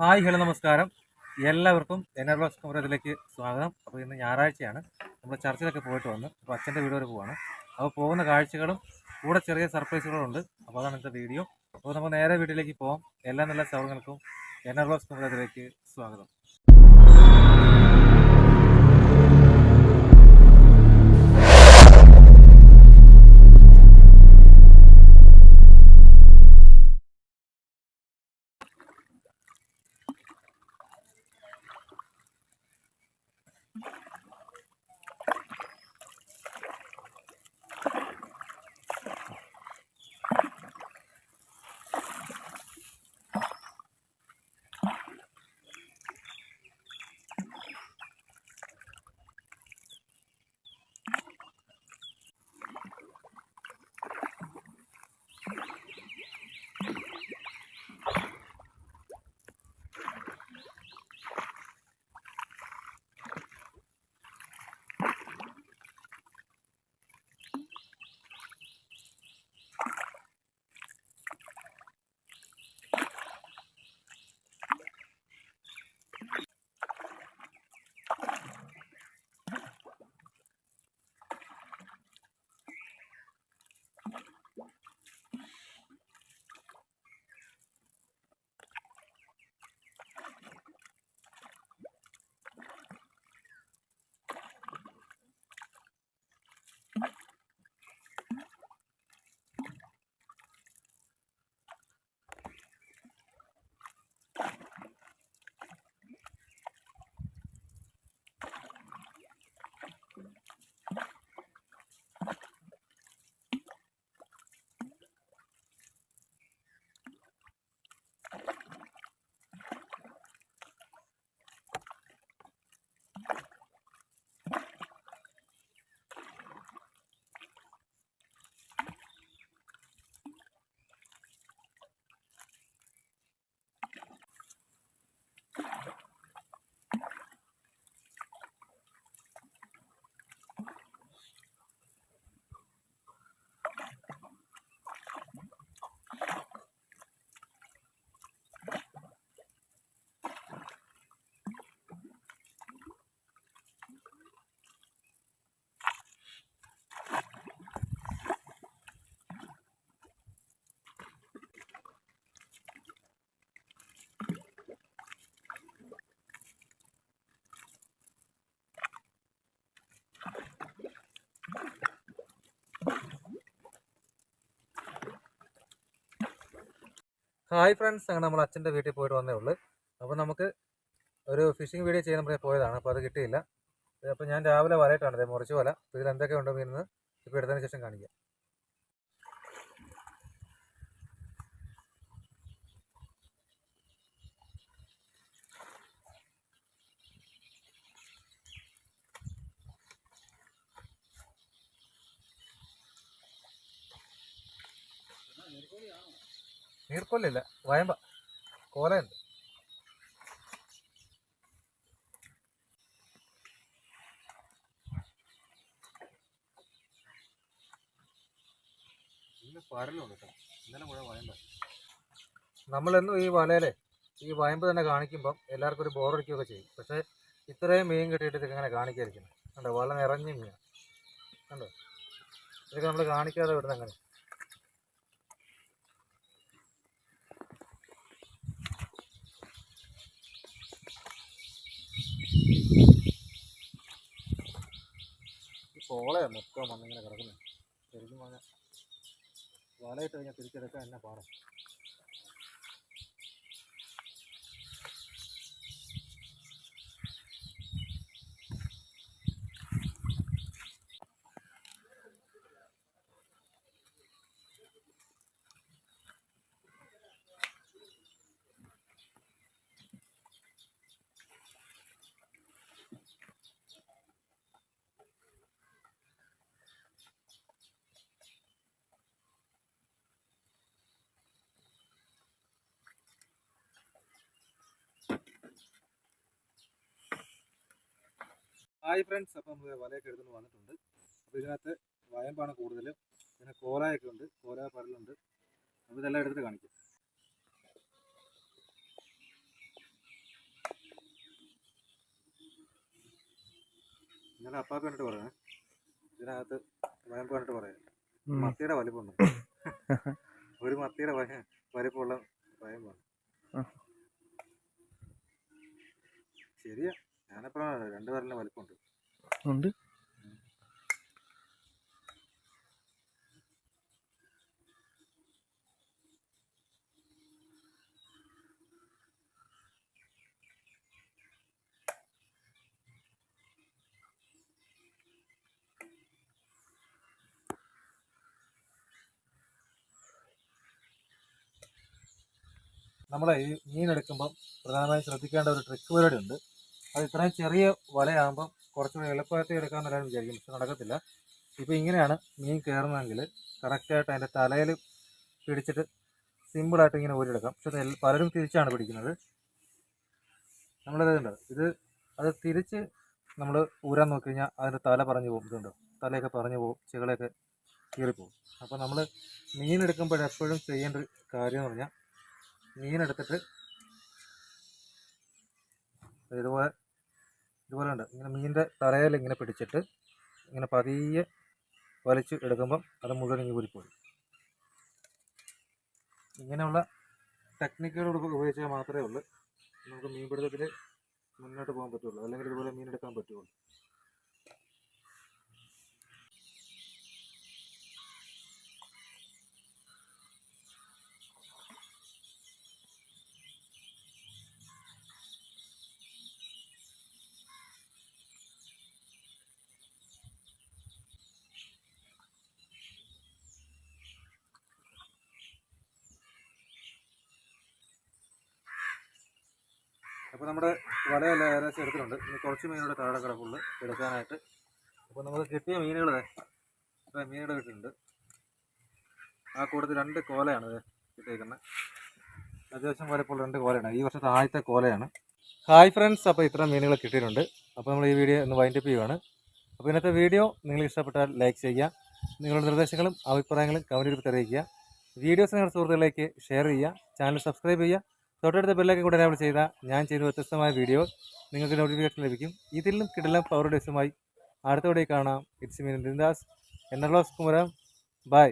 Hi hello നമസ്കാരം. എല്ലാവർക്കും എനർബോക്സ് കുമരത്തിലേക്ക് സ്വാഗതം. അപ്പോൾ ഇന്ന് ഞായറാഴ്ചയാണ്. നമ്മൾ ചർച്ചിലൊക്കെ പോയിട്ട് വന്ന് അപ്പോൾ അച്ഛൻ്റെ വീട് വരെ പോവാണ്. അപ്പോൾ പോകുന്ന കാഴ്ചകളും കൂടെ ചെറിയ സർപ്രൈസുകളും ഉണ്ട്. അപ്പോൾ അതാണ് ഇന്നത്തെ വീഡിയോ. അപ്പോൾ നമുക്ക് നേരെ വീട്ടിലേക്ക് പോകാം. എല്ലാ നല്ല സൗകര്യങ്ങൾക്കും എനർബോക്സ് കുമരത്തിലേക്ക് സ്വാഗതം. ഹായ് ഫ്രണ്ട്സ്, അങ്ങനെ നമ്മൾ അച്ഛൻ്റെ വീട്ടിൽ പോയിട്ട് വന്നേ ഉള്ളൂ. അപ്പോൾ നമുക്ക് ഒരു ഫിഷിംഗ് വീഡിയോ ചെയ്യാൻ പറഞ്ഞ് പോയതാണ്. അപ്പോൾ അത് കിട്ടിയില്ല. അപ്പോൾ ഞാൻ രാവിലെ വലയിട്ടാണ് മുറിച്ച് വല. അപ്പോൾ ഇതിൽ എന്തൊക്കെ ഉണ്ടോ മീനെന്ന് ഇപ്പോൾ എടുത്തതിന് ശേഷം കാണിക്കാം. നീർക്കൊല്ലില്ല, വയമ്പ കോലയുണ്ട്. നമ്മളെന്നും ഈ വലയിലെ ഈ വയമ്പ് തന്നെ കാണിക്കുമ്പം എല്ലാവർക്കും ഒരു ബോറടിക്കുകയൊക്കെ ചെയ്യും. പക്ഷേ ഇത്രയും മീൻ കിട്ടിയിട്ട് ഇതൊക്കെ ഇങ്ങനെ കാണിക്കാതിരിക്കണം. കണ്ടോ, വല നിറഞ്ഞ മീൻ കണ്ടോ. ഇതൊക്കെ നമ്മൾ കാണിക്കാതെ വിടുന്ന അങ്ങനെ. ഈ പോളയാ മൊത്തം വന്നിങ്ങനെ കിടക്കുന്നത്. ശരിക്കും പറഞ്ഞാൽ വലയിട്ട് കഴിഞ്ഞാൽ തിരിച്ചെടുക്കാൻ എന്നെ പാടും. ഹായ് ഫ്രണ്ട്സ്, അപ്പോൾ നമ്മൾ വലയൊക്കെ എടുത്തുകൊണ്ട് വന്നിട്ടുണ്ട്. അപ്പോൾ ഇതിനകത്ത് വയമ്പാണ് കൂടുതൽ, പിന്നെ കോലയൊക്കെ ഉണ്ട്, കോല പരലുണ്ട്. അപ്പോൾ ഇതെല്ലാം എടുത്തിട്ട് കാണിക്കാം. ഇന്നലെ അപ്പാപ്പ കണ്ടിട്ട് പറയാം, ഇതിനകത്ത് വയമ്പ് കണ്ടിട്ട് പറയാം മത്തിയുടെ വലിപ്പമുണ്ട്. ഒരു മത്തിയുടെ വലിപ്പമുള്ള വയമ്പാണ്. ശരിയാ, ഞാനെപ്പോഴാണ് 2 പേരുടെ വലിപ്പമുണ്ട്. നമ്മളെ ഈ മീൻ എടുക്കുമ്പം പ്രധാനമായും ശ്രദ്ധിക്കേണ്ട ഒരു ട്രിക്ക് പരിപാടി ഉണ്ട്. അത് ഇത്രയും ചെറിയ വലയാകുമ്പം കുറച്ചുകൂടി എളുപ്പമായിട്ട് എടുക്കാമെന്ന് എല്ലാവരും വിചാരിക്കും, പക്ഷെ നടക്കത്തില്ല. ഇപ്പോൾ ഇങ്ങനെയാണ് മീൻ കയറുന്നതെങ്കിൽ കറക്റ്റായിട്ട് അതിൻ്റെ തലയിൽ പിടിച്ചിട്ട് സിമ്പിളായിട്ട് ഇങ്ങനെ ഊരിയെടുക്കാം. പക്ഷെ പലരും തിരിച്ചാണ് പിടിക്കുന്നത്. നമ്മളിതുണ്ട്, അത് തിരിച്ച് നമ്മൾ ഊരാൻ നോക്കി കഴിഞ്ഞാൽ അതിൻ്റെ തല പറഞ്ഞു പോകും. ഇതുണ്ട്, തലയൊക്കെ പറഞ്ഞു പോകും, ചെകളൊക്കെ കീറിപ്പോകും. അപ്പോൾ നമ്മൾ മീൻ എടുക്കുമ്പോഴെപ്പോഴും ചെയ്യേണ്ട ഒരു കാര്യം എന്ന് പറഞ്ഞാൽ, മീനെടുത്തിട്ട് ഇതുപോലെ ഉണ്ട്, ഇങ്ങനെ മീനിൻ്റെ തലയിൽ ഇങ്ങനെ പിടിച്ചിട്ട് ഇങ്ങനെ പതിയെ വലിച്ച് എടുക്കുമ്പം അത് മുഴുവൻ ഇങ്ങനെ ഊരിപ്പോയി. ഇങ്ങനെയുള്ള ടെക്നിക്കുകൾ ഉപയോഗിച്ചാൽ മാത്രമേ ഉള്ളൂ നമുക്ക് മീൻപിടുത്തത്തിൽ മുന്നോട്ട് പോകാൻ പറ്റുള്ളൂ, അല്ലെങ്കിൽ ഇതുപോലെ മീൻ എടുക്കാൻ പറ്റുള്ളൂ. അപ്പോൾ നമ്മുടെ വലയെല്ലാം ഏകദേശം എടുത്തിട്ടുണ്ട്. ഇനി കുറച്ച് മീനുകളുടെ താഴെ കിടപ്പുള്ളൂ എടുക്കാനായിട്ട്. അപ്പോൾ നമുക്ക് കിട്ടിയ മീനുകൾ കിട്ടിയിട്ടുണ്ട്. ആ കൂട്ടത്തിൽ 2 കോലയാണ് കിട്ടിയിരിക്കുന്നത്. അത്യാവശ്യം വലപ്പുള്ള 2 കോലയാണ്. ഈ വർഷത്തെ ആദ്യത്തെ കോലയാണ്. ഹായ് ഫ്രണ്ട്സ്, അപ്പോൾ ഇത്രയും മീനുകൾ കിട്ടിയിട്ടുണ്ട്. അപ്പോൾ നമ്മൾ ഈ വീഡിയോ ഒന്ന് വൈൻഡപ്പ് ചെയ്യുവാണ്. അപ്പോൾ ഇന്നത്തെ വീഡിയോ നിങ്ങൾ ഇഷ്ടപ്പെട്ടാൽ ലൈക്ക് ചെയ്യുക, നിങ്ങളുടെ നിർദ്ദേശങ്ങളും അഭിപ്രായങ്ങളും കമൻറ്റ് രൂപത്തിൽ അറിയിക്കുക. വീഡിയോസ് നിങ്ങളുടെ സുഹൃത്തുക്കളിലേക്ക് ഷെയർ ചെയ്യുക, ചാനൽ സബ്സ്ക്രൈബ് ചെയ്യുക. തൊട്ടടുത്ത ബെല്ലൊക്കെ കൂടെ എനേബിൾ ചെയ്താൽ ഞാൻ ചെയ്യുന്ന വ്യത്യസ്തമായ വീഡിയോ നിങ്ങൾക്ക് നോട്ടിഫിക്കേഷൻ ലഭിക്കും. ഇതിലും കിടിലം പവർ ഡേസുമായി അടുത്ത വീഡിയോ കാണാം. ഇറ്റ്സ് മീൻ ബിന്ദാസ്, എൻഎർലോസ് കുമരം. ബൈ.